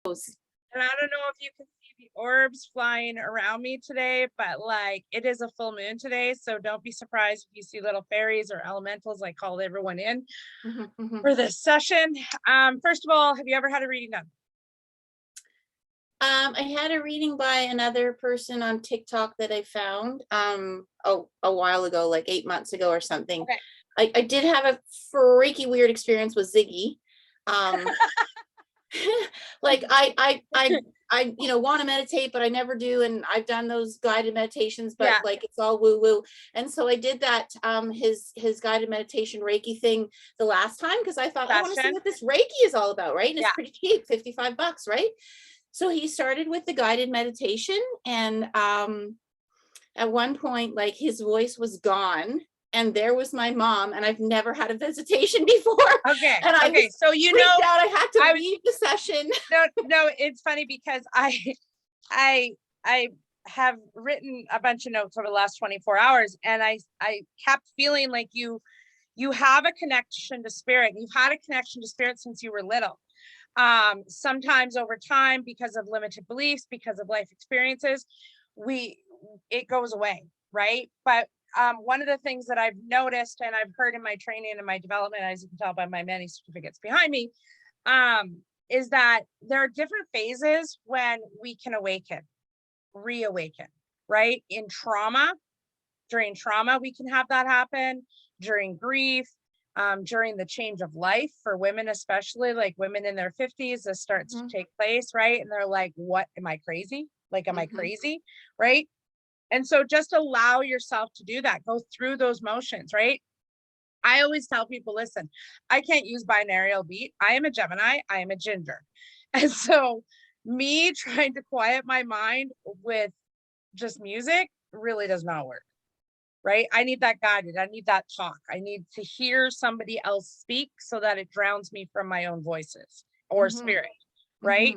And I don't know if you can see the orbs flying around me today, but like it is a full moon today. So don't be surprised if you see little fairies or elementals. I called everyone in for this session. First of all, have you ever had a reading done? I had a reading by another person on TikTok that I found a while ago, like 8 months ago or something. Okay. I did have a freaky weird experience with Ziggy. Like I want to meditate, but I never do. And I've done those guided meditations, but Yeah. like it's all woo woo. And so I did that his guided meditation Reiki thing the last time because I thought I want to see what this Reiki is all about, right? And it's pretty cheap, $55, right? So he started with the guided meditation, and at one point, like his voice was gone, and there was my mom, and I've never had a visitation before. Okay. And I was so you know, out. I had to leave the session. No, it's funny because I have written a bunch of notes over the last 24 hours, and I kept feeling like you have a connection to spirit. You've had a connection to spirit since you were little. Sometimes over time, because of limited beliefs, because of life experiences, it goes away, right? But one of the things that I've noticed and I've heard in my training and my development, as you can tell by my many certificates behind me, is that there are different phases when we can reawaken, right? During trauma, we can have that happen, during grief, during the change of life for women, especially like women in their 50s, this starts to take place, right? And they're like, what, am I crazy? Like, am I crazy? Right? And so just allow yourself to do that. Go through those motions, right? I always tell people, listen, I can't use binarial beat. I am a Gemini, I am a Ginger. And so me trying to quiet my mind with just music really does not work, right? I need that guided. I need that talk. I need to hear somebody else speak so that it drowns me from my own voices or spirit, right?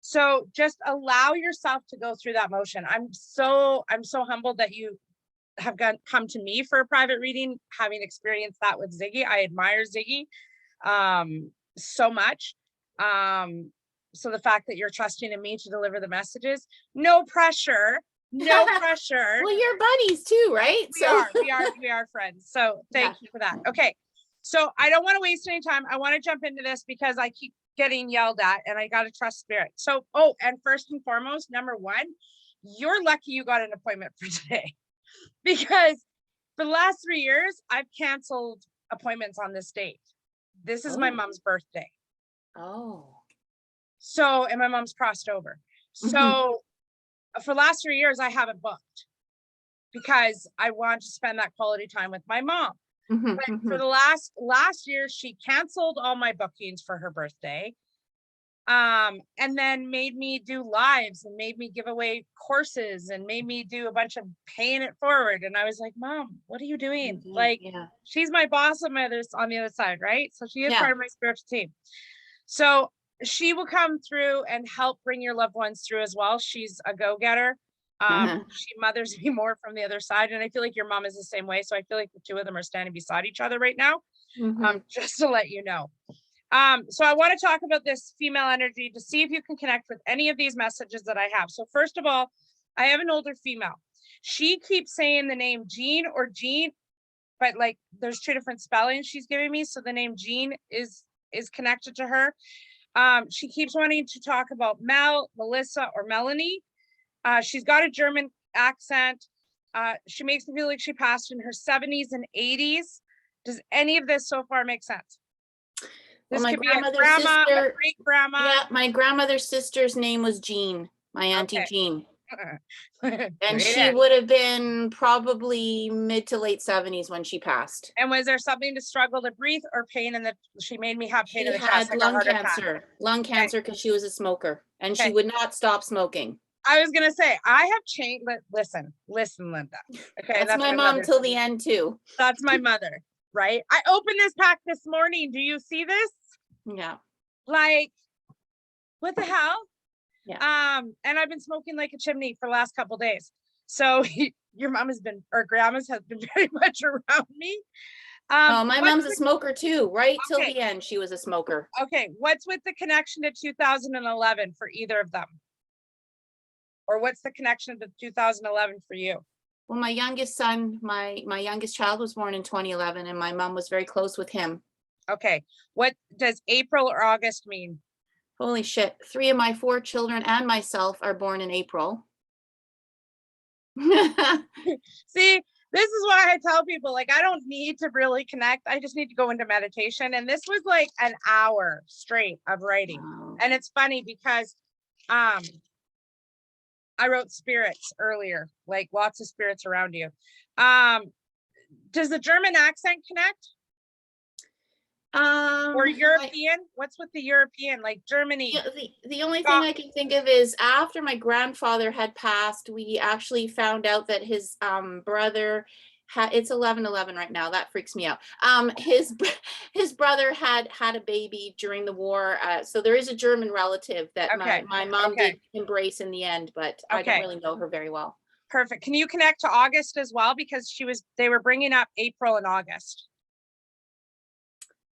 So just allow yourself to go through that motion. I'm so humbled that you have come to me for a private reading, having experienced that with Ziggy. I admire Ziggy so much. So the fact that you're trusting in me to deliver the messages, no pressure. No pressure. Well, you're buddies too, right? We are friends. So thank you for that. Okay. So I don't want to waste any time. I want to jump into this because I keep getting yelled at and I got to trust spirit. So, and first and foremost, number one, you're lucky you got an appointment for today because for the last 3 years, I've canceled appointments on this date. This is my mom's birthday. So, and my mom's crossed over. So for the last 3 years, I haven't booked because I want to spend that quality time with my mom. But for the last year, she canceled all my bookings for her birthday. And then made me do lives and made me give away courses and made me do a bunch of paying it forward. And I was like, Mom, what are you doing? She's my boss on the other side, right? So she is part of my spiritual team. So she will come through and help bring your loved ones through as well. She's a go-getter. She mothers me more from the other side. And I feel like your mom is the same way. So I feel like the two of them are standing beside each other right now. Just to let you know. So I want to talk about this female energy to see if you can connect with any of these messages that I have. So first of all, I have an older female. She keeps saying the name Jean or Jean, but like there's two different spellings she's giving me. So the name Jean is connected to her. She keeps wanting to talk about Mel, Melissa, or Melanie. She's got a German accent. She makes me feel like she passed in her 70s and 80s. Does any of this so far make sense? This my could be a grandmother's grandma, a great grandma. Yeah, my grandmother's sister's name was Jean, my auntie Jean. And she would have been probably mid to late 70s when she passed. And was there something to struggle to breathe or pain in the, she made me have pain in the chest? She had lung cancer because she was a smoker and she would not stop smoking. I was going to say, I have changed, but listen, Linda. Okay. That's my mom till the end too. That's my mother, right? I opened this pack this morning. Do you see this? Yeah. Like, what the hell? Yeah. And I've been smoking like a chimney for the last couple of days. So your mom or grandma's has been very much around me. Oh, my mom's a smoker too, right? Till the end, she was a smoker. Okay, what's with the connection to 2011 for either of them? Or what's the connection to 2011 for you? Well, my youngest son, my youngest child was born in 2011, and my mom was very close with him. Okay, what does April or August mean? Holy shit, 3 of my 4 children and myself are born in April. See, this is why I tell people, like, I don't need to really connect. I just need to go into meditation. And this was like an hour straight of writing. Wow. And it's funny because I wrote spirits earlier, like lots of spirits around you. Does the German accent connect? Or European? What's with the European, like Germany? The only thing I can think of is after my grandfather had passed, we actually found out that his brother it's 11/11 right now. That freaks me out. His brother had a baby during the war. So there is a German relative that my mom did embrace in the end, but I don't really know her very well. Perfect. Can you connect to August as well? Because they were bringing up April and August.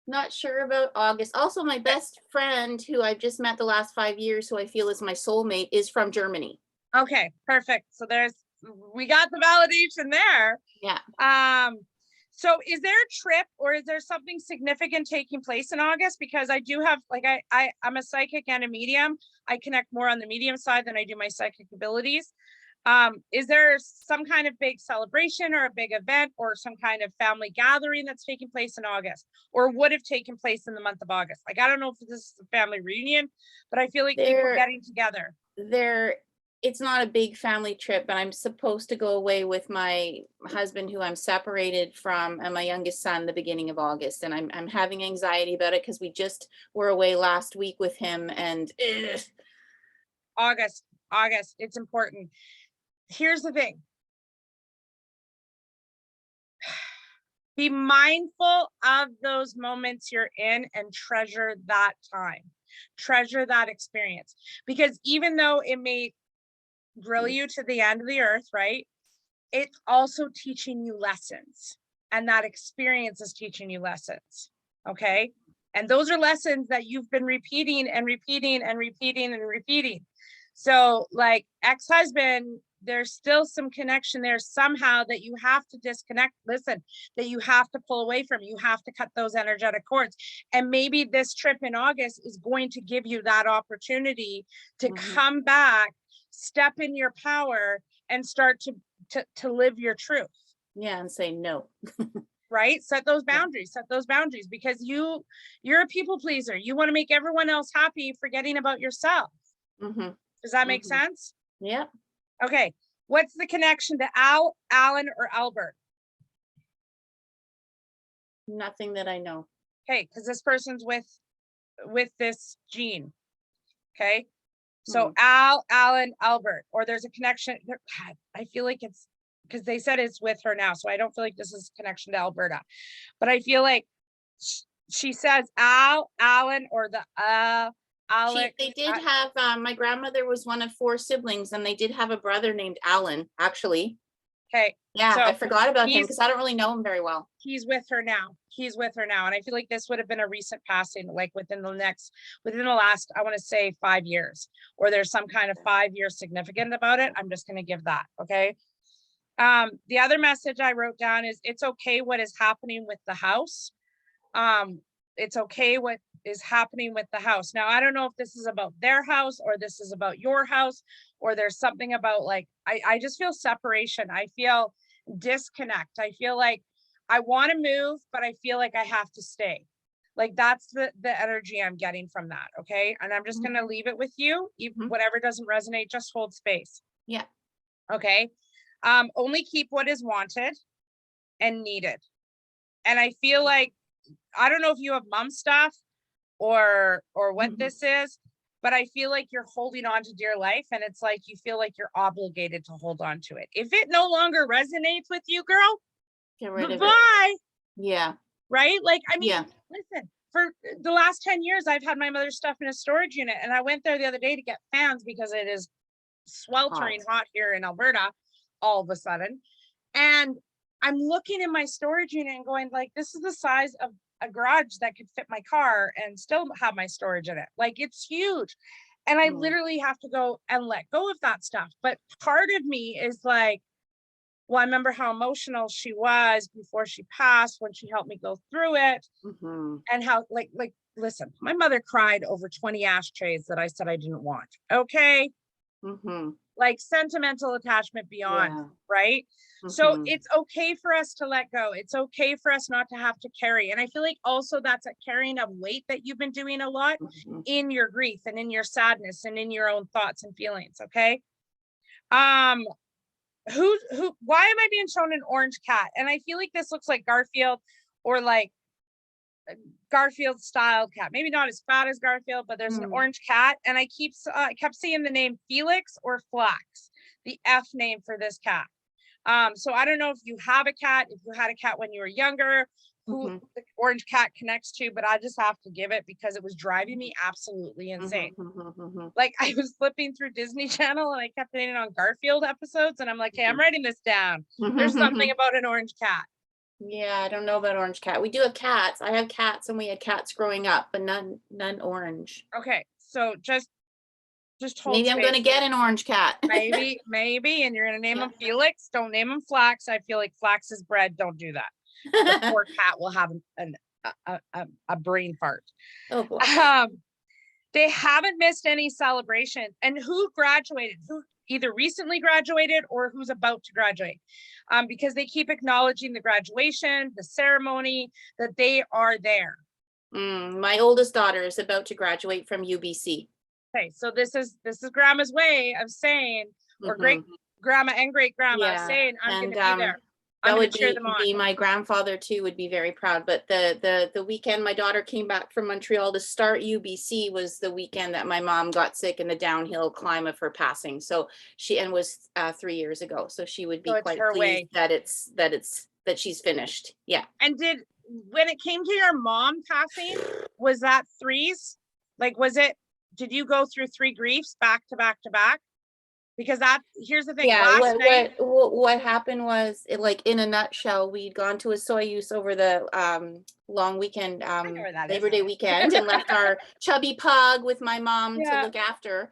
Not sure about August. Also, my best friend, who I've just met the last 5 years, who I feel is my soulmate, is from Germany. Okay, perfect. So we got the validation there. Yeah. So is there a trip or is there something significant taking place in August? Because I do have, like, I'm a psychic and a medium. I connect more on the medium side than I do my psychic abilities. Is there some kind of big celebration or a big event or some kind of family gathering that's taking place in August or would have taken place in the month of August? Like, I don't know if this is a family reunion, but I feel like people getting together. It's not a big family trip, but I'm supposed to go away with my husband, who I'm separated from, and my youngest son the beginning of August. And I'm having anxiety about it because we just were away last week with him. And August, it's important. Here's the thing. Be mindful of those moments you're in and treasure that time. Treasure that experience. Because even though it may grill you to the end of the earth, right? It's also teaching you lessons. And that experience is teaching you lessons. Okay. And those are lessons that you've been repeating and repeating and repeating and repeating. So, like, ex-husband, there's still some connection there somehow that you have to disconnect. Listen, that you have to pull away from. You have to cut those energetic cords. And maybe this trip in August is going to give you that opportunity to come back, step in your power, and start to live your truth. Yeah, and say no. Right? Set those boundaries. Set those boundaries, because you're a people pleaser. You want to make everyone else happy, forgetting about yourself. Does that make sense? Yeah. Okay. What's the connection to Alan, or Albert? Nothing that I know. Okay, because this person's with this gene. Okay. So Alan, Albert, or there's a connection. God, I feel like it's because they said it's with her now. So I don't feel like this is a connection to Alberta, but I feel like she says Alan, or the Alex. They did have, my grandmother was one of 4 siblings, and they did have a brother named Alan, actually. Okay. Yeah, so I forgot about him because I don't really know him very well. He's with her now. And I feel like this would have been a recent passing, like within the last, I want to say 5 years, or there's some kind of 5-year significant about it. I'm just going to give that. Okay. The other message I wrote down is it's okay what is happening with the house. It's okay what is happening with the house. Now, I don't know if this is about their house or this is about your house, or there's something about, like, I just feel separation. I feel disconnect. I feel like I want to move, but I feel like I have to stay. Like, that's the energy I'm getting from that. Okay. And I'm just going to leave it with you. Even whatever doesn't resonate, just hold space. Yeah. Okay. Only keep what is wanted and needed. And I feel like, I don't know if you have mom stuff or what this is, but I feel like you're holding on to dear life, and it's like you feel like you're obligated to hold on to it. If it no longer resonates with you, girl, get rid of it. Yeah. Right? Like, I mean, listen, for the last 10 years, I've had my mother's stuff in a storage unit, and I went there the other day to get fans because it is sweltering hot here in Alberta all of a sudden. And I'm looking in my storage unit and going like, this is the size of a garage that could fit my car and still have my storage in it. Like, it's huge. And I literally have to go and let go of that stuff. But part of me is like, well, I remember how emotional she was before she passed when she helped me go through it. And how like, listen, my mother cried over 20 ashtrays that I said I didn't want. Okay. Like sentimental attachment beyond, right? So it's okay for us to let go. It's okay for us not to have to carry. And I feel like also that's a carrying of weight that you've been doing a lot in your grief and in your sadness and in your own thoughts and feelings. Okay. Why am I being shown an orange cat? And I feel like this looks like Garfield, or like Garfield style cat, maybe not as fat as Garfield, but there's an orange cat. And I kept seeing the name Felix or Flax, the F name for this cat. So I don't know if you have a cat, if you had a cat when you were younger, who the orange cat connects to, but I just have to give it because it was driving me absolutely insane. Like, I was flipping through Disney Channel and I kept hitting on Garfield episodes, and I'm like, hey, I'm writing this down. There's something about an orange cat. Yeah, I don't know about orange cat. We do have cats. I have cats, and we had cats growing up, but none orange. Okay, so just hold maybe I'm gonna get an orange cat. maybe, and you're gonna name him Felix. Don't name him Flax. I feel like Flax is bread. Don't do that. The poor cat will have a brain fart. Oh boy. They haven't missed any celebrations. And who graduated? Who either recently graduated or who's about to graduate? Because they keep acknowledging the graduation, the ceremony, that they are there. My oldest daughter is about to graduate from UBC. Okay, so this is grandma's way of saying, or great grandma and great grandma saying, I'm going to be there. That would be my grandfather too, would be very proud. But the weekend my daughter came back from Montreal to start UBC was the weekend that my mom got sick in the downhill climb of her passing. So was 3 years ago. So she would be quite pleased that she's finished. Yeah. And when it came to your mom passing, was that threes? Like, did you go through 3 griefs back to back to back? Because here's the thing. Yeah, what happened was, like, in a nutshell, we'd gone to a Soyuz over the long weekend, Labor Day weekend, and left our chubby pug with my mom to look after.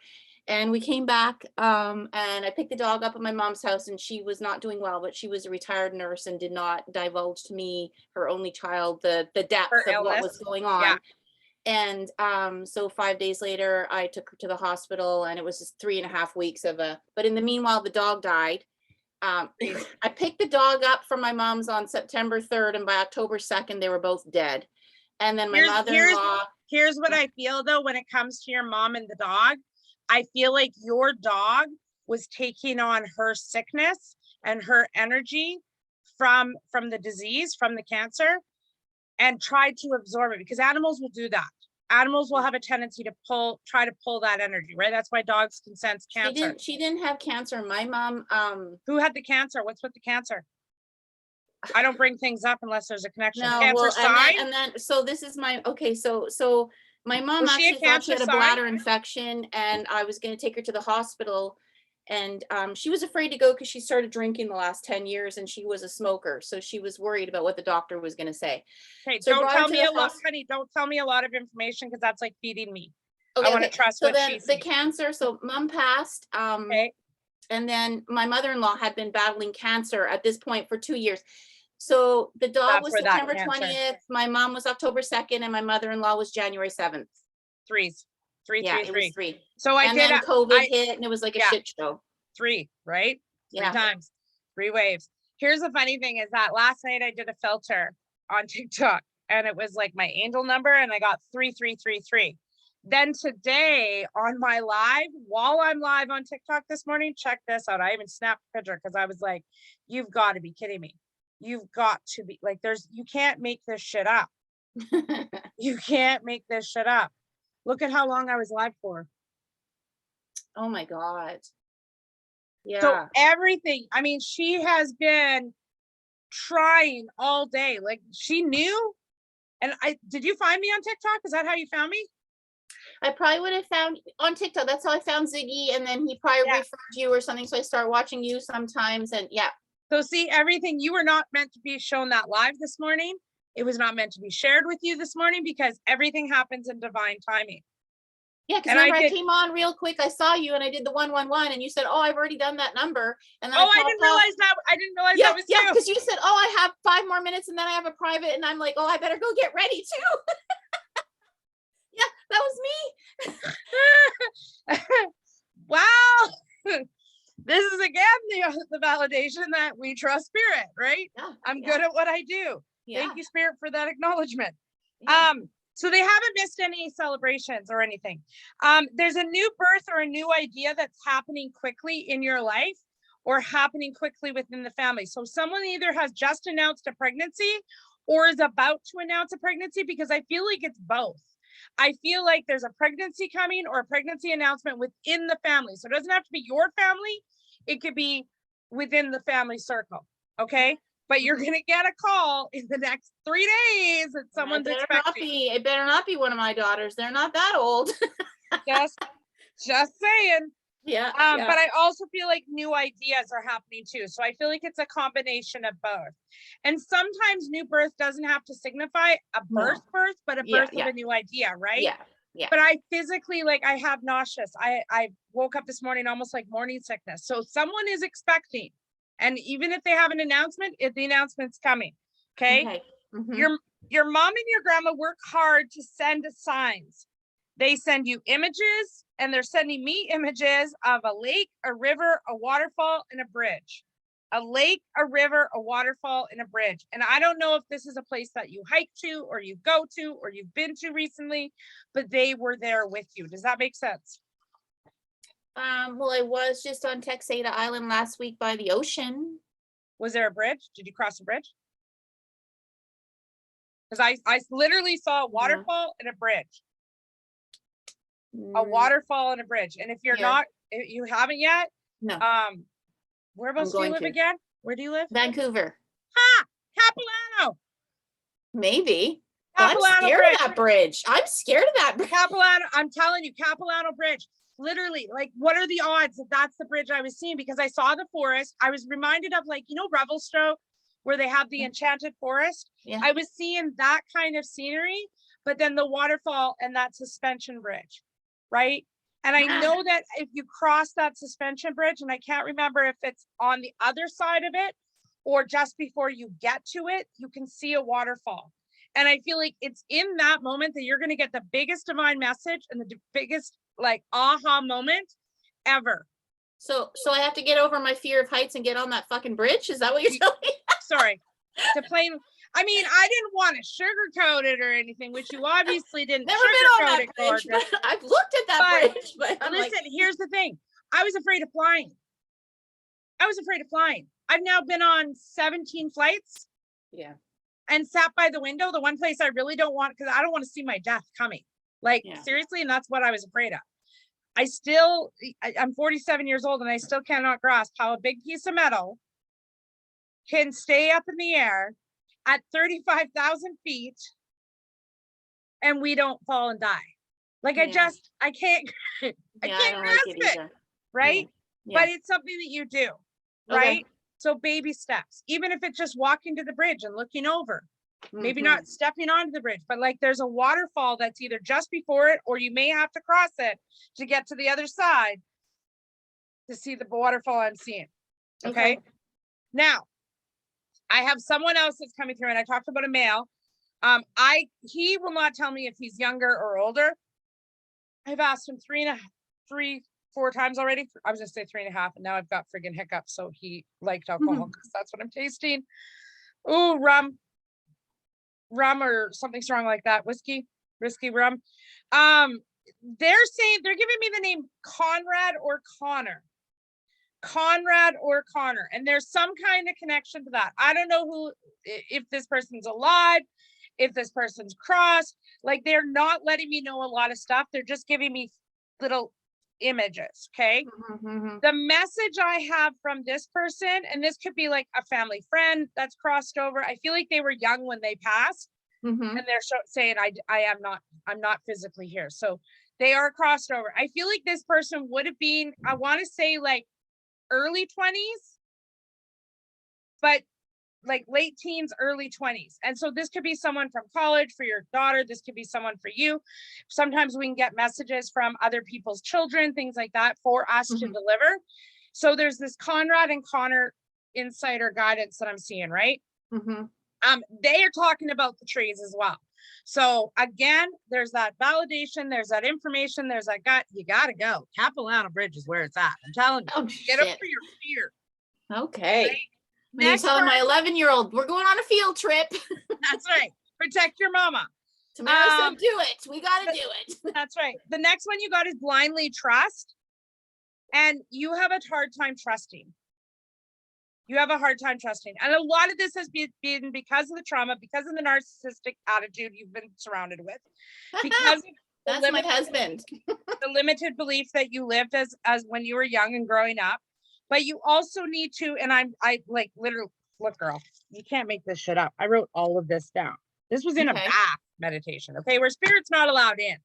And we came back, and I picked the dog up at my mom's house, and she was not doing well, but she was a retired nurse and did not divulge to me, her only child, the depth of what was going on. Yeah. And so 5 days later, I took her to the hospital, and it was just 3.5 weeks but in the meanwhile, the dog died. I picked the dog up from my mom's on September 3rd, and by October 2nd, they were both dead. And then my mother-in-law. Here's what I feel though, when it comes to your mom and the dog, I feel like your dog was taking on her sickness and her energy from the disease, from the cancer, and tried to absorb it, because animals will do that. Animals will have a tendency to try to pull that energy, right? That's why dogs can sense cancer. She didn't have cancer. My mom. Who had the cancer? What's with the cancer? I don't bring things up unless there's a connection. No, cancer sign? And then so this is my, okay, so my mom actually thought she had a bladder infection, and I was going to take her to the hospital. And she was afraid to go because she started drinking the last 10 years, and she was a smoker. So she was worried about what the doctor was going to say. Okay, so don't tell me a lot, honey. Don't tell me a lot of information, because that's like feeding me. Okay, I want to trust what she's saying. The cancer, so mom passed. And then my mother-in-law had been battling cancer at this point for 2 years. So the dog was September 20th. My mom was October 2nd, and my mother-in-law was January 7th. Threes. Three. It was 3. So then COVID hit, and it was like a shit show. 3, right? 3 times, 3 waves. Here's the funny thing is that last night I did a filter on TikTok, and it was like my angel number, and I got 3333. Then today on my live, while I'm live on TikTok this morning, check this out. I even snapped a picture because I was like, you've got to be kidding me. You've got to be like, you can't make this shit up. You can't make this shit up. Look at how long I was live for. Oh my God. Yeah. So everything, I mean, she has been trying all day. Like, she knew. And did you find me on TikTok? Is that how you found me? I probably would have found on TikTok. That's how I found Ziggy. And then he probably referred you or something. So I start watching you sometimes. And So see, everything, you were not meant to be shown that live this morning. It was not meant to be shared with you this morning because everything happens in divine timing. Yeah, because remember I came on real quick. I saw you and I did the 111 and you said, "Oh, I've already done that number." And then I didn't realize that. I didn't realize that was you. Because you said, "Oh, I have 5 more minutes and then I have a private," and I'm like, "Oh, I better go get ready too." Yeah, that was me. Wow. This is again the validation that we trust spirit, right? Yeah, I'm good at what I do. Yeah. Thank you, spirit, for that acknowledgement. Yeah. So they haven't missed any celebrations or anything. There's a new birth or a new idea that's happening quickly in your life or happening quickly within the family. So someone either has just announced a pregnancy or is about to announce a pregnancy, because I feel like it's both. I feel like there's a pregnancy coming or a pregnancy announcement within the family. So it doesn't have to be your family. It could be within the family circle. Okay. But you're going to get a call in the next 3 days that someone's expecting. It better not be one of my daughters. They're not that old. just saying. Yeah, But I also feel like new ideas are happening too. So I feel like it's a combination of both. And sometimes new birth doesn't have to signify a birth, but a birth of a new idea, right? Yeah. But I physically, like, I have nauseous. I woke up this morning almost like morning sickness. So someone is expecting. And even if they have an announcement, the announcement's coming. Okay. Mm-hmm. Your mom and your grandma work hard to send signs. They send you images, and they're sending me images of a lake, a river, a waterfall, and a bridge. A lake, a river, a waterfall, and a bridge. And I don't know if this is a place that you hike to or you go to or you've been to recently, but they were there with you. Does that make sense? Well, I was just on Texada Island last week by the ocean. Was there a bridge? Did you cross a bridge? Because I literally saw a waterfall and a bridge. A waterfall and a bridge. And if you haven't yet, no. Whereabouts do you live again? Where do you live? Vancouver. Capilano. Maybe. Capilano I'm scared Bridge. of that bridge. I'm scared of that bridge. Capilano, I'm telling you, Capilano Bridge. Literally, like, what are the odds that that's the bridge I was seeing? Because I saw the forest. I was reminded of, like, Revelstoke, where they have the enchanted forest. Yeah. I was seeing that kind of scenery, but then the waterfall and that suspension bridge, right? And I know that if you cross that suspension bridge, and I can't remember if it's on the other side of it or just before you get to it, you can see a waterfall. And I feel like it's in that moment that you're going to get the biggest divine message and the biggest, like, aha moment ever. So I have to get over my fear of heights and get on that fucking bridge? Is that what you're telling me? Sorry. I mean, I didn't want to sugarcoat it or anything, which you obviously didn't. Never been on that bridge, but I've looked at that bridge. But listen, here's the thing. I was afraid of flying. I've now been on 17 flights. Yeah. And sat by the window, the one place I really don't want, because I don't want to see my death coming. Like, seriously, and that's what I was afraid of. I'm 47 years old, and I still cannot grasp how a big piece of metal can stay up in the air at 35,000 feet and we don't fall and die. Like, I can't, I can't grasp it, right? Yeah. But it's something that you do, right? Okay. So baby steps, even if it's just walking to the bridge and looking over, maybe not stepping onto the bridge, but like there's a waterfall that's either just before it or you may have to cross it to get to the other side to see the waterfall I'm seeing. Okay. Now, I have someone else that's coming through, and I talked about a male. He will not tell me if he's younger or older. I've asked him 4 times already. I was gonna say 3.5, and now I've got friggin' hiccups. So he liked alcohol because that's what I'm tasting. Ooh, rum or something strong like that. Whiskey rum. They're saying, they're giving me the name Conrad or Connor. And there's some kind of connection to that. I don't know if this person's alive, if this person's crossed. Like, they're not letting me know a lot of stuff. They're just giving me little images. Okay. The message I have from this person, and this could be like a family friend that's crossed over. I feel like they were young when they passed, and they're saying, I'm not physically here. So they are crossed over. I feel like this person would have been, I want to say, like early 20s, but like late teens, early 20s. And so this could be someone from college for your daughter. This could be someone for you. Sometimes we can get messages from other people's children, things like that for us to deliver. So there's this Conrad and Connor insider guidance that I'm seeing, right? They are talking about the trees as well. So again, there's that validation, there's that information, there's that gut. You got to go. Capilano Bridge is where it's at. I'm telling you, get over your fear. Okay. Right? When you telling my 11-year-old, we're going on a field trip. That's right. Protect your mama. Tamara said, do it. We got to do it. That's right. The next one you got is blindly trust. And you have a hard time trusting. You have a hard time trusting. And a lot of this has been because of the trauma, because of the narcissistic attitude you've been surrounded with. Because of that's my husband. The limited belief that you lived as when you were young and growing up. But you also need to, and I like literally, look, girl, you can't make this shit up. I wrote all of this down. This was in a bath meditation, okay, where spirit's not allowed in,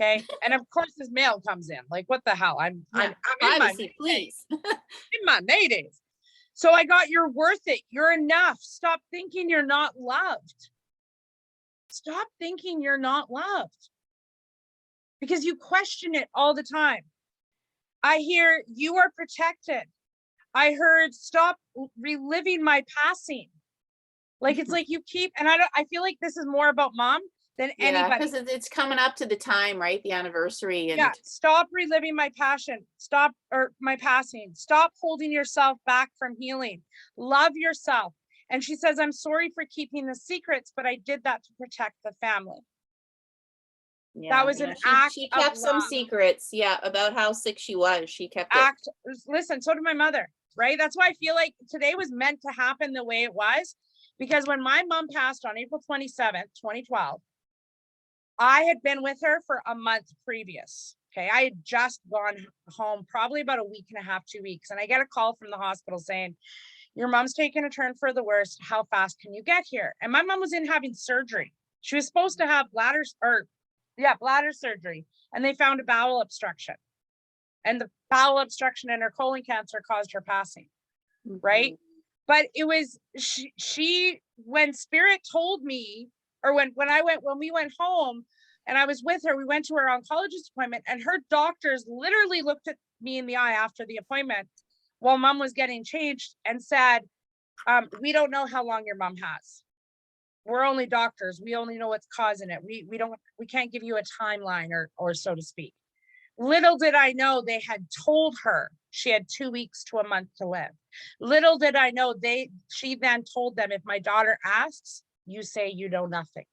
okay? And of course, this mail comes in. Like, what the hell? I'm in my please. in my Maydays. So I got, you're worth it. You're enough. Stop thinking you're not loved. Stop thinking you're not loved, because you question it all the time. I hear you are protected. I heard stop reliving my passing. Like, it's like you keep, and I feel like this is more about mom than anybody. Because it's coming up to the time, right? The anniversary. And stop reliving my passion. Stop, or my passing. Stop holding yourself back from healing. Love yourself. And she says, I'm sorry for keeping the secrets, but I did that to protect the family. That was an act. She kept some secrets, about how sick she was. She kept Listen, so did my mother, right? That's why I feel like today was meant to happen the way it was, because when my mom passed on April 27th, 2012, I had been with her for a month previous. Okay, I had just gone home, probably about a week and a half, 2 weeks, and I get a call from the hospital saying, your mom's taking a turn for the worst. How fast can you get here? And my mom was in having surgery. She was supposed to have bladder surgery, and they found a bowel obstruction, and the bowel obstruction and her colon cancer caused her passing. Right. But it was she when spirit told me, or when we went home and I was with her, we went to her oncologist appointment, and her doctors literally looked at me in the eye after the appointment while mom was getting changed and said, we don't know how long your mom has. We're only doctors. We only know what's causing it. We can't give you a timeline, or so to speak. Little did I know they had told her she had 2 weeks to a month to live. Little did I know she then told them, if my daughter asks, you say you know nothing.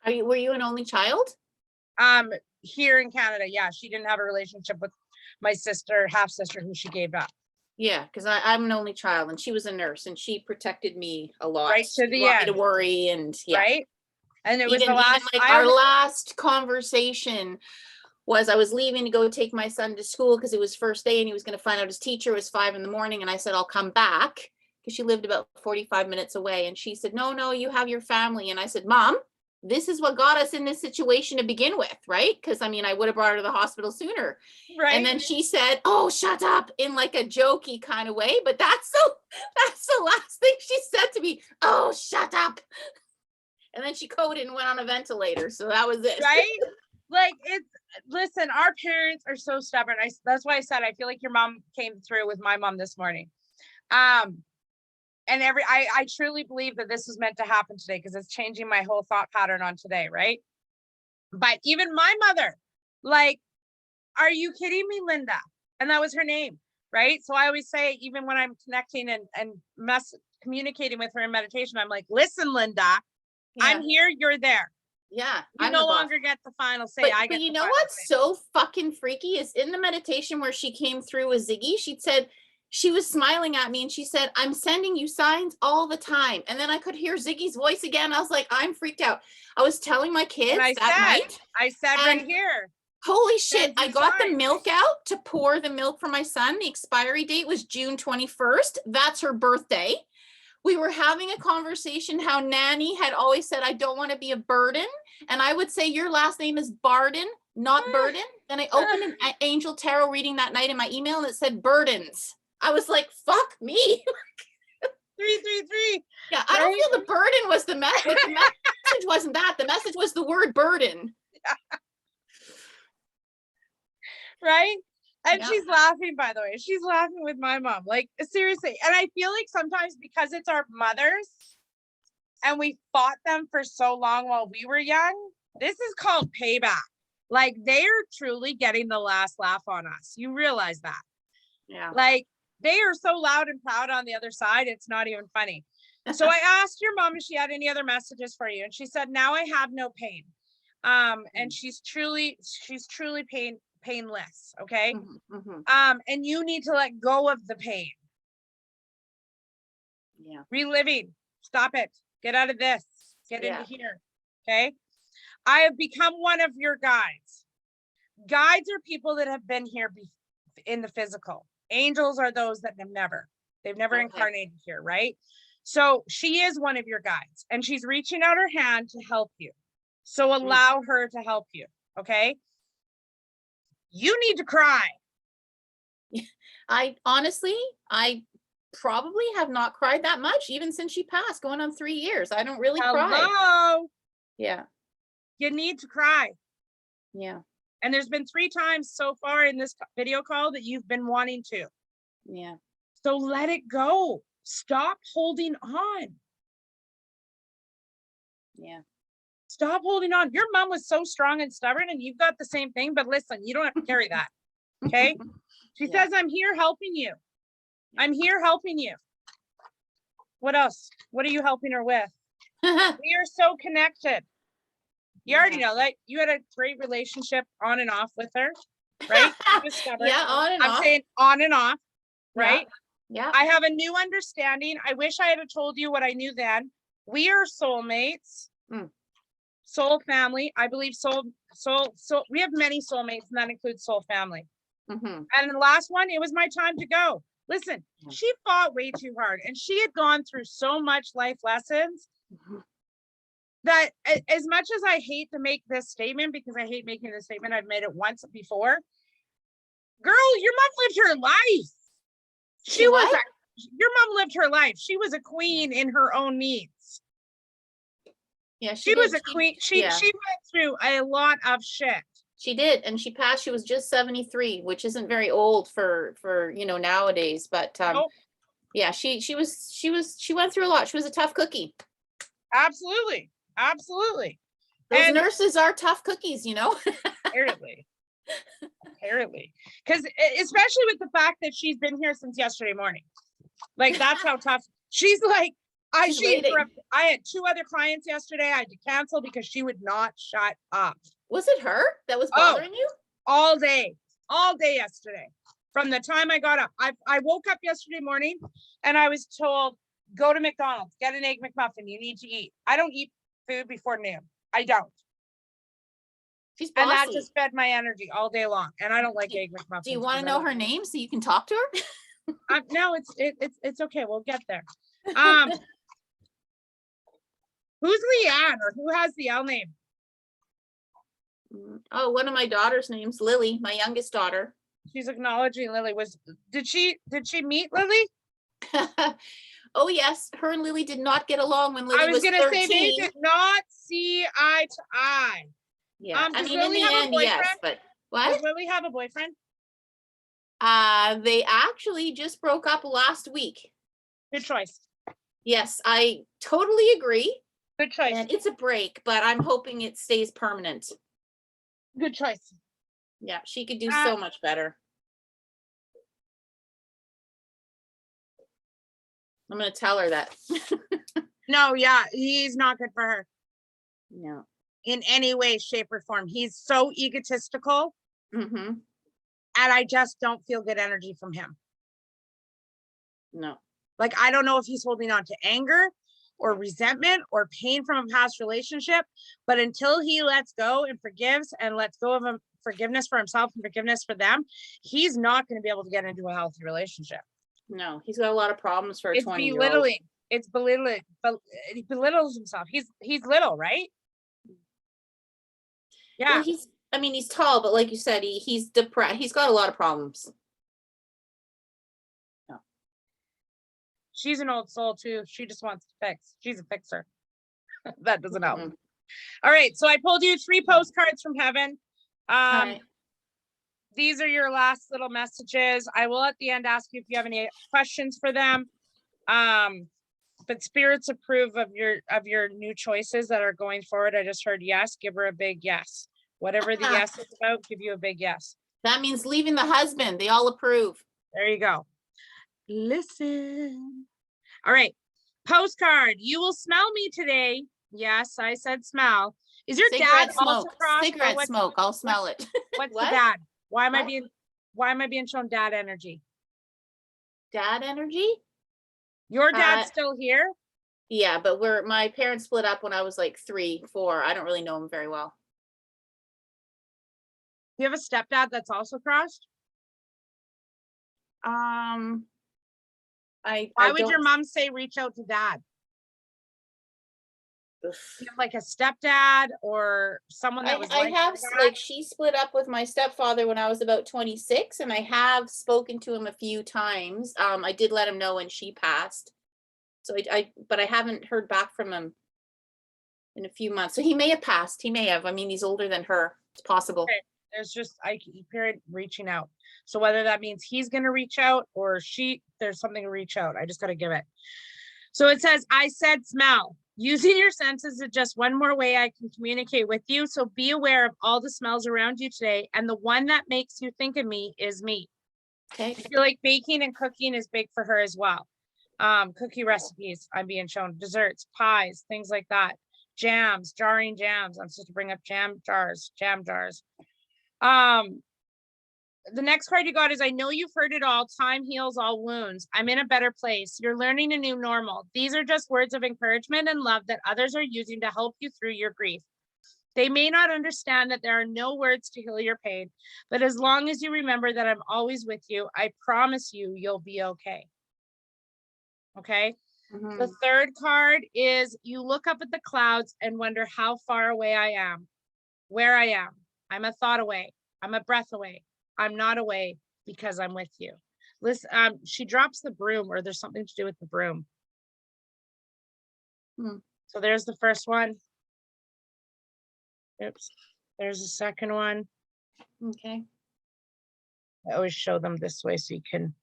Were you an only child? Here in Canada, yeah. She didn't have a relationship with my sister, half sister, who she gave up. Yeah, because I'm an only child, and she was a nurse, and she protected me a lot. Right to the end. To worry, and right. And it was the last. Our last conversation was I was leaving to go take my son to school because it was first day, and he was going to find out his teacher. It was 5 a.m, and I said I'll come back because she lived about 45 minutes away, and she said, no, you have your family. And I said, Mom, this is what got us in this situation to begin with, right? Because I would have brought her to the hospital sooner. Right. And then she said, oh, shut up, in like a jokey kind of way. But that's the last thing she said to me. Oh, shut up. And then she coded and went on a ventilator. So that was it. Right. Like, listen, our parents are so stubborn. That's why I said, I feel like your mom came through with my mom this morning. And I truly believe that this was meant to happen today, because it's changing my whole thought pattern on today, right? But even my mother, like, are you kidding me, Linda? And that was her name, right? So I always say, even when I'm connecting and communicating with her in meditation, I'm like, listen, Linda, I'm here, you're there. Yeah. You no longer get the final say. But you know what's so fucking freaky is in the meditation where she came through with Ziggy, she said, she was smiling at me and she said, I'm sending you signs all the time. And then I could hear Ziggy's voice again. I was like, I'm freaked out. I was telling my kids night. I said right here. Holy shit. I got the milk out to pour the milk for my son. The expiry date was June 21st. That's her birthday. We were having a conversation how Nanny had always said, I don't want to be a burden. And I would say, your last name is Barden, not Burden. Then I opened an Angel Tarot reading that night in my email and it said burdens. I was like, fuck me. 333. Yeah, I don't feel the burden was the message. The message wasn't that. The message was the word burden. Yeah. Right? And she's laughing, by the way. She's laughing with my mom. Like, seriously. And I feel like sometimes because it's our mothers and we fought them for so long while we were young, this is called payback. Like, they are truly getting the last laugh on us. You realize that? Yeah. Like, they are so loud and proud on the other side. It's not even funny. So I asked your mom if she had any other messages for you. And she said, now I have no pain. And she's truly painless. Okay. And you need to let go of the pain. Yeah. Reliving. Stop it. Get out of this. Get into here. Okay. I have become one of your guides. Guides are people that have been here in the physical. Angels are those that they've never incarnated here, right? So she is one of your guides and she's reaching out her hand to help you. So allow her to help you, okay? You need to cry. I honestly probably have not cried that much, even since she passed, going on 3 years. I don't really cry. Yeah. You need to cry. Yeah. And there's been 3 times so far in this video call that you've been wanting to. Yeah. So let it go. Stop holding on. Yeah. Stop holding on. Your mom was so strong and stubborn and you've got the same thing, but listen, you don't have to carry that. Okay. She says, I'm here helping you. I'm here helping you. What else? What are you helping her with? We are so connected. You already know that you had a great relationship on and off with her, right? She was stubborn. Yeah, on and off. I'm saying on and off, right? Yeah. I have a new understanding. I wish I had told you what I knew then. We are soulmates. Soul family. I believe soul. We have many soulmates, and that includes soul family. And the last one, it was my time to go. Listen, she fought way too hard, and she had gone through so much life lessons that as much as I hate to make this statement, because I hate making this statement, I've made it once before. Girl, your mom lived her life. Your mom lived her life. She was a queen in her own needs. Yeah, she was a queen. She went through a lot of shit. She did, and she passed. She was just 73, which isn't very old for nowadays. But yeah, she went through a lot. She was a tough cookie. Absolutely. Those nurses are tough cookies, Apparently. Because especially with the fact that she's been here since yesterday morning. Like, that's how tough. She's like, I had 2 other clients yesterday. I had to cancel because she would not shut up. Was it her that was bothering you? All day yesterday. From the time I got up, I woke up yesterday morning and I was told, go to McDonald's, get an egg McMuffin. You need to eat. I don't eat food before noon. I don't. She's bossy. And that just fed my energy all day long. And I don't like egg McMuffins. Do you want to know her name so you can talk to her? No, it's okay. We'll get there. Who's Leanne, or who has the L name? Oh, one of my daughter's names, Lily, my youngest daughter. She's acknowledging Lily. Did she meet Lily? Oh yes, her and Lily did not get along when Lily was 13. I was gonna say they did not see eye to eye. Yeah, I mean, in the end, yes, but what? Does Lily have a boyfriend? They actually just broke up last week. Good choice. Yes, I totally agree. Good choice. And it's a break, but I'm hoping it stays permanent. Good choice. Yeah, she could do so much better. I'm going to tell her that. No, yeah, he's not good for her. No. In any way, shape, or form. He's so egotistical. And I just don't feel good energy from him. No. Like, I don't know if he's holding on to anger or resentment or pain from a past relationship, but until he lets go and forgives and lets go of forgiveness for himself and forgiveness for them, he's not going to be able to get into a healthy relationship. No, he's got a lot of problems for a 20-year-old. It's belittling. But he belittles himself. He's little, right? Yeah. Well, he's tall, but like you said, he's depressed. He's got a lot of problems. She's an old soul too. She just wants to fix. She's a fixer. That doesn't help. Mhm. All right. So I pulled you 3 postcards from heaven. All right. These are your last little messages. I will at the end ask you if you have any questions for them. But spirits approve of your new choices that are going forward. I just heard yes. Give her a big yes. Whatever the yes is about, give you a big yes. That means leaving the husband. They all approve. There you go. Listen. All right. Postcard. You will smell me today. Yes, I said smell. Is your Cigarette dad also smoke. crossed? Cigarette smoke. I'll smell it. What's What? the dad? Why am What? I being shown dad energy? Dad energy? Your dad's still here? Yeah, but my parents split up when I was like 3, 4. I don't really know him very well. Do you have a stepdad that's also crossed? Why would your mom say reach out to dad? You have like a stepdad or someone that was she split up with my stepfather when I was about 26, and I have spoken to him a few times. I did let him know when she passed. So but I haven't heard back from him in a few months. So he may have passed. He may have. I mean, he's older than her. It's possible. Okay. There's just I keep hearing reaching out. So whether that means he's gonna reach out or there's something to reach out. I just gotta give it. So it says, I said smell. Using your senses is just one more way I can communicate with you. So be aware of all the smells around you today. And the one that makes you think of me is me. Okay. I feel like baking and cooking is big for her as well. Cookie recipes, I'm being shown, desserts, pies, things like that. Jams, jarring jams. I'm supposed to bring up jam jars. The next card you got is, I know you've heard it all. Time heals all wounds. I'm in a better place. You're learning a new normal. These are just words of encouragement and love that others are using to help you through your grief. They may not understand that there are no words to heal your pain, but as long as you remember that I'm always with you, I promise you, you'll be okay. Okay. Mm-hmm. The third card is, you look up at the clouds and wonder how far away I am, where I am. I'm a thought away. I'm a breath away. I'm not away because I'm with you. Listen, she drops the broom, or there's something to do with the broom. So there's the first one. Oops. There's the second one. Okay. I always show them this way so you can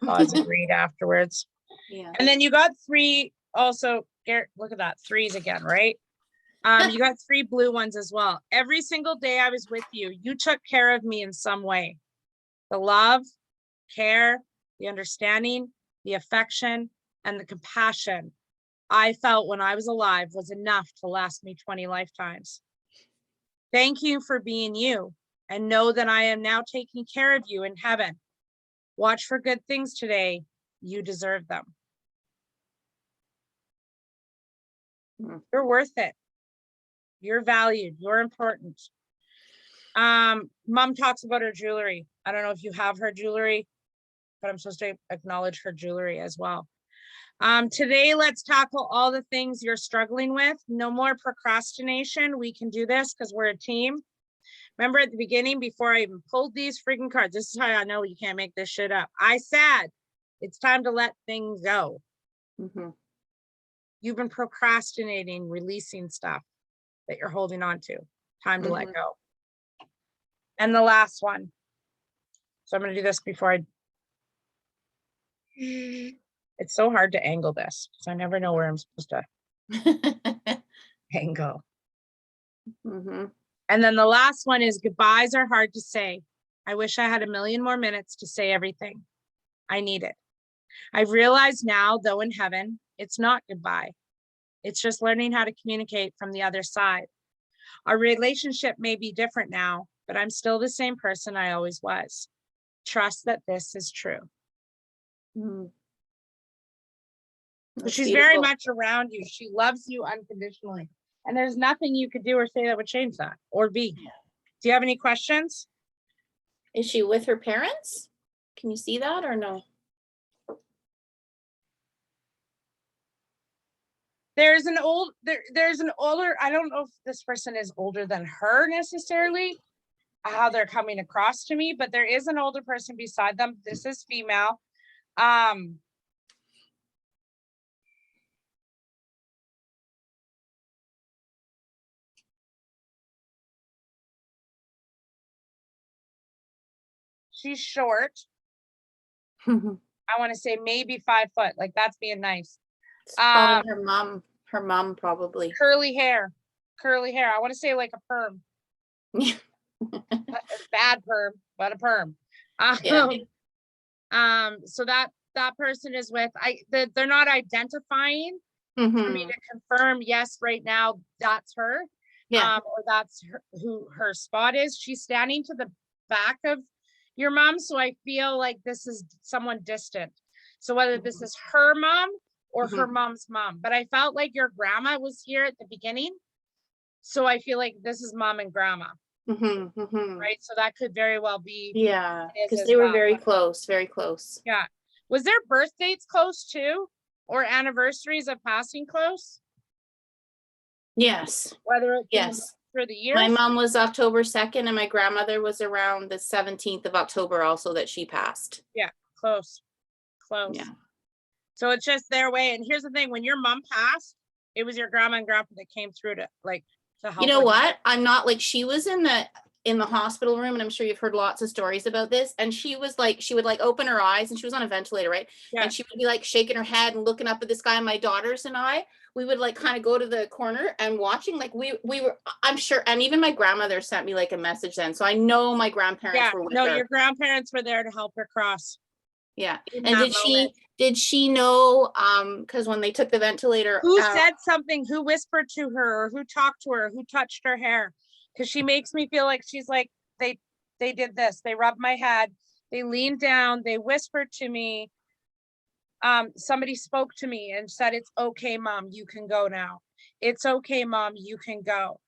pause and read afterwards. Yeah. And then you got 3 also. Garrett, look at that. 3s again, right? You got 3 blue ones as well. Every single day I was with you, you took care of me in some way. The love, care, the understanding, the affection, and the compassion I felt when I was alive was enough to last me 20 lifetimes. Thank you for being you, and know that I am now taking care of you in heaven. Watch for good things today. You deserve them. You're worth it. You're valued. You're important. Mom talks about her jewelry. I don't know if you have her jewelry, but I'm supposed to acknowledge her jewelry as well. Today, let's tackle all the things you're struggling with. No more procrastination. We can do this because we're a team. Remember at the beginning, before I even pulled these freaking cards, this is how I know you can't make this shit up. I said, it's time to let things go. Mm-hmm. You've been procrastinating, releasing stuff that you're holding on to. Time to let go. And the last one. So I'm going to do this before I. It's so hard to angle this because I never know where I'm supposed to angle. Mm-hmm. And then the last one is, goodbyes are hard to say. I wish I had a million more minutes to say everything. I need it. I've realized now, though in heaven, it's not goodbye. It's just learning how to communicate from the other side. Our relationship may be different now, but I'm still the same person I always was. Trust that this is true. So she's beautiful. Very much around you. She loves you unconditionally. And there's nothing you could do or say that would change that or be. Do you have any questions? Is she with her parents? Can you see that or no? There's an older, I don't know if this person is older than her necessarily, how they're coming across to me, but there is an older person beside them. This is female. She's short. I want to say maybe 5 foot. Like, that's being nice. Probably her mom probably. Curly hair. I want to say like a perm. Bad perm, but a perm. So that person is with, they're not identifying for me to confirm, yes, right now that's her. Or that's who her spot is. She's standing to the back of your mom, so I feel like this is someone distant. So whether this is her mom or her mom's mom, but I felt like your grandma was here at the beginning, so I feel like this is mom and grandma. Right, so that could very well be. Yeah, because they were very close. Yeah, was their birth dates close too, or anniversaries of passing close? Yes. Whether it for the year. My mom was October 2nd, and my grandmother was around the 17th of October also that she passed. Yeah, close. Yeah. So it's just their way. And here's the thing, when your mom passed, it was your grandma and grandpa that came through to help. You know what? I'm not like, she was in the hospital room, and I'm sure you've heard lots of stories about this. And she was like, she would like open her eyes, and she was on a ventilator, right? Yeah. And she would be like shaking her head and looking up at this guy. And my daughters and we would like kind of go to the corner and watching, like we were, I'm sure. And even my grandmother sent me like a message then. So I know my grandparents were with her. Your grandparents were there to help her cross. Yeah. And did she know, because when they took the ventilator, who said something, who whispered to her, or who talked to her, who touched her hair? Because she makes me feel like she's like, they did this, they rubbed my head, they leaned down, they whispered to me. Somebody spoke to me and said, it's okay, mom, you can go now. It's okay, mom, you can go.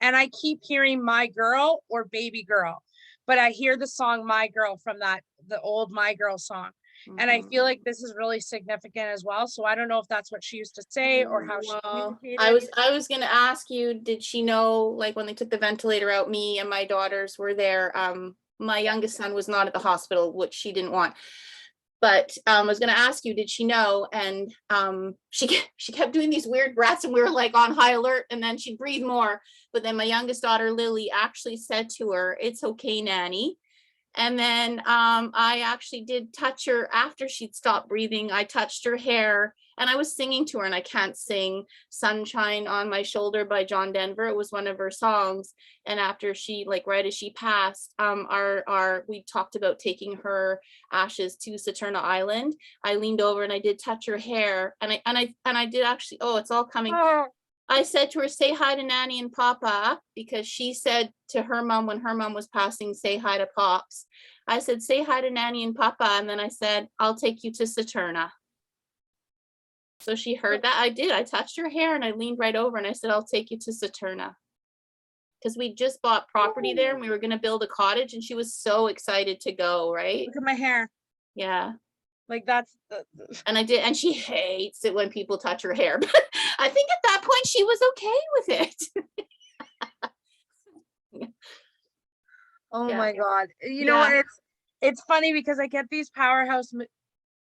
And I keep hearing my girl or baby girl, but I hear the song My Girl from the old My Girl song. And I feel like this is really significant as well. So I don't know if that's what she used to say or how she communicated. I was going to ask you, did she know, like when they took the ventilator out, me and my daughters were there. My youngest son was not at the hospital, which she didn't want. But I was going to ask you, did she know? And she kept doing these weird breaths, and we were like on high alert, and then she'd breathe more. But then my youngest daughter, Lily, actually said to her, it's okay, Nanny. And then I actually did touch her after she'd stopped breathing. I touched her hair, and I was singing to her, and I can't sing Sunshine on My Shoulder by John Denver. It was one of her songs. And after she, like right as she passed, we talked about taking her ashes to Saturna Island. I leaned over and I did touch her hair, and I did actually, it's all coming. I said to her, say hi to Nanny and Papa, because she said to her mom when her mom was passing, say hi to Pops. I said, say hi to Nanny and Papa. And then I said, I'll take you to Saturna. So she heard that. I did. I touched her hair and I leaned right over and I said, I'll take you to Saturna. Because we just bought property there and we were going to build a cottage, and she was so excited to go, right? Look at my hair. Yeah. Like that's and I did, and she hates it when people touch her hair, but I think at that point she was okay with it. My God. You know what? It's funny because I get these powerhouse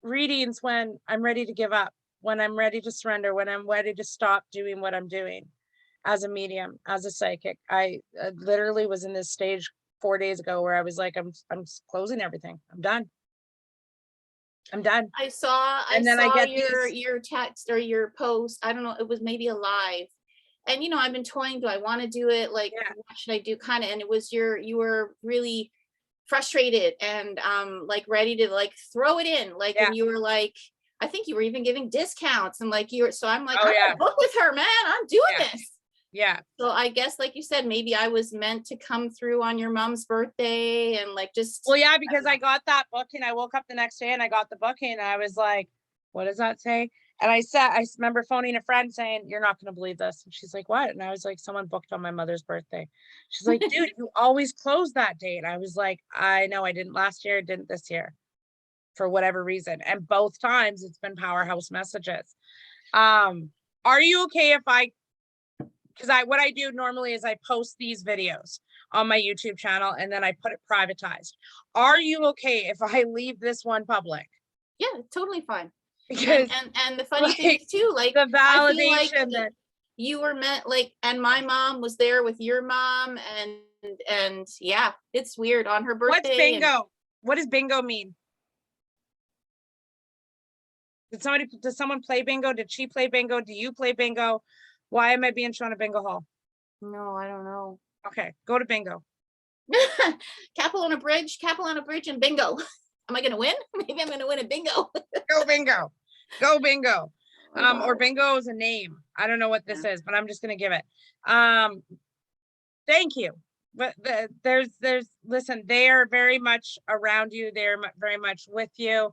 readings when I'm ready to give up, when I'm ready to surrender, when I'm ready to stop doing what I'm doing as a medium, as a psychic. I literally was in this stage 4 days ago where I was like, I'm closing everything. I'm done. I saw your text or your post. I don't know, it was maybe a live. And I've been toying, do I want to do it? Like, what should I do? Kind of, and it was you were really frustrated and like ready to like throw it in. Like, and you were like, I think you were even giving discounts and like so I'm like, I'm gonna book with her, man. I'm doing this. Yeah. So I guess, like you said, maybe I was meant to come through on your mom's birthday and like just. Well, yeah, because I got that booking. I woke up the next day and I got the booking and I was like, what does that say? And I remember phoning a friend saying, you're not going to believe this. And she's like, what? And I was like, someone booked on my mother's birthday. She's like, dude, you always close that date. And I was like, I know I didn't last year, didn't this year for whatever reason. And both times it's been powerhouse messages. Are you okay if because what I do normally is I post these videos on my YouTube channel and then I put it privatized. Are you okay if I leave this one public? Yeah, totally fine. Because and the funny thing is too, like the validation that you were meant, like, and my mom was there with your mom and yeah, it's weird on her birthday. What's bingo? What does bingo mean? Does someone play bingo? Did she play bingo? Do you play bingo? Why am I being shown a bingo hall? No, I don't know. Okay, go to bingo. Capilano Bridge and bingo. Am I gonna win? Maybe I'm gonna win a bingo. Go bingo. Go bingo. Or bingo is a name. I don't know what this is, but I'm just gonna give it. Thank you. But listen, they are very much around you. They're very much with you.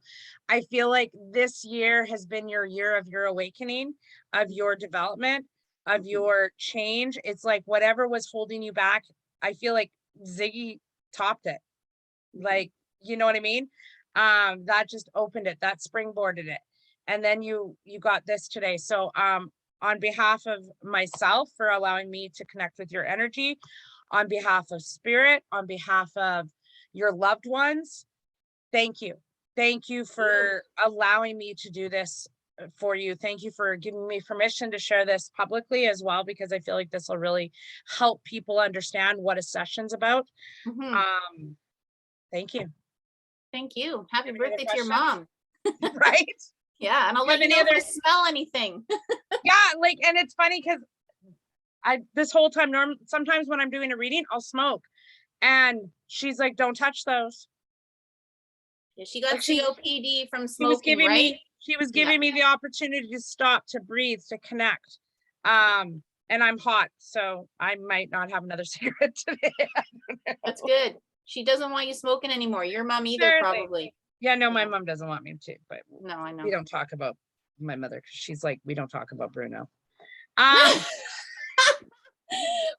I feel like this year has been your year of your awakening, of your development, of your change. It's like whatever was holding you back, I feel like Ziggy topped it. Like, you know what I mean? That just opened it, that springboarded it. And then you got this today. So on behalf of myself, for allowing me to connect with your energy, on behalf of spirit, on behalf of your loved ones, thank you. Thank you for allowing me to do this for you. Thank you for giving me permission to share this publicly as well, because I feel like this will really help people understand what a session's about. Thank you. Thank you. Happy birthday to your mom. Right? Yeah, and I'll let you know if I smell anything. Yeah, like, and it's funny because this whole time, sometimes when I'm doing a reading, I'll smoke. And she's like, don't touch those. Yeah, she got COPD from smoking, she was giving right? She was giving me the opportunity to stop, to breathe, to connect. And I'm hot, so I might not have another cigarette today. That's good. She doesn't want you smoking anymore. Your mom either, probably. Yeah, no, my mom doesn't want me to, but no, I know. We don't talk about my mother because she's like, we don't talk about Bruno.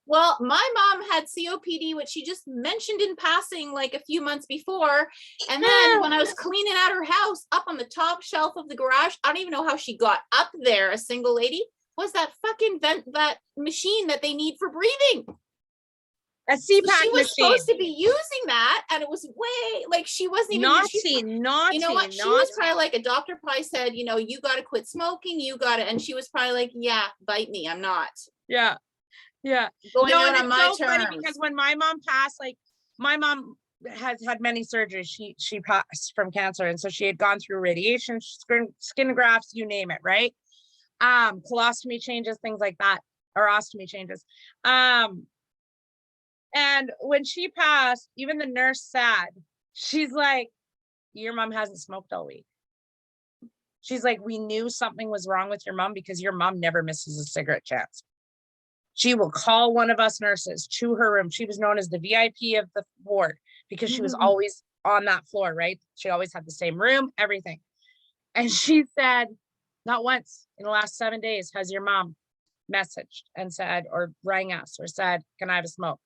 Well, my mom had COPD, which she just mentioned in passing like a few months before. And then when I was cleaning out her house, up on the top shelf of the garage, I don't even know how she got up there, a single lady, was that fucking that machine that they need for breathing. A CPAP so she was machine. Supposed to be using that, and it was way like she wasn't even naughty. You know what? She was probably like, a doctor probably said, you know, you got to quit smoking. You got to, and she was probably like, yeah, bite me. I'm not. Yeah. Going out on my terms. Funny because when my mom passed, like my mom has had many surgeries. She passed from cancer, and so she had gone through radiation, skin grafts, you name it, right? Colostomy changes, things like that, or ostomy changes. And when she passed, even the nurse said, she's like, your mom hasn't smoked all week. She's like, we knew something was wrong with your mom because your mom never misses a cigarette chance. She will call one of us nurses to her room. She was known as the VIP of the ward because she was always on that floor, right? She always had the same room, everything. And she said, not once in the last 7 days has your mom messaged and said, or rang us or said, can I have a smoke?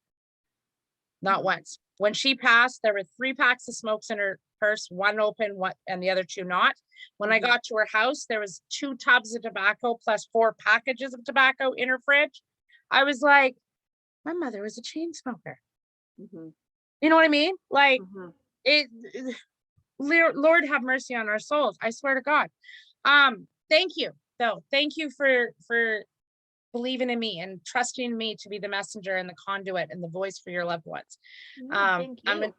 Not once. When she passed, there were 3 packs of smokes in her purse, one open, and the other 2 not. When I got to her house, there was 2 tubs of tobacco plus 4 packages of tobacco in her fridge. I was like, my mother was a chain smoker. You know what I mean? Like, Lord have mercy on our souls. I swear to God. Thank you, though. Thank you for believing in me and trusting me to be the messenger and the conduit and the voice for your loved ones. Thank you.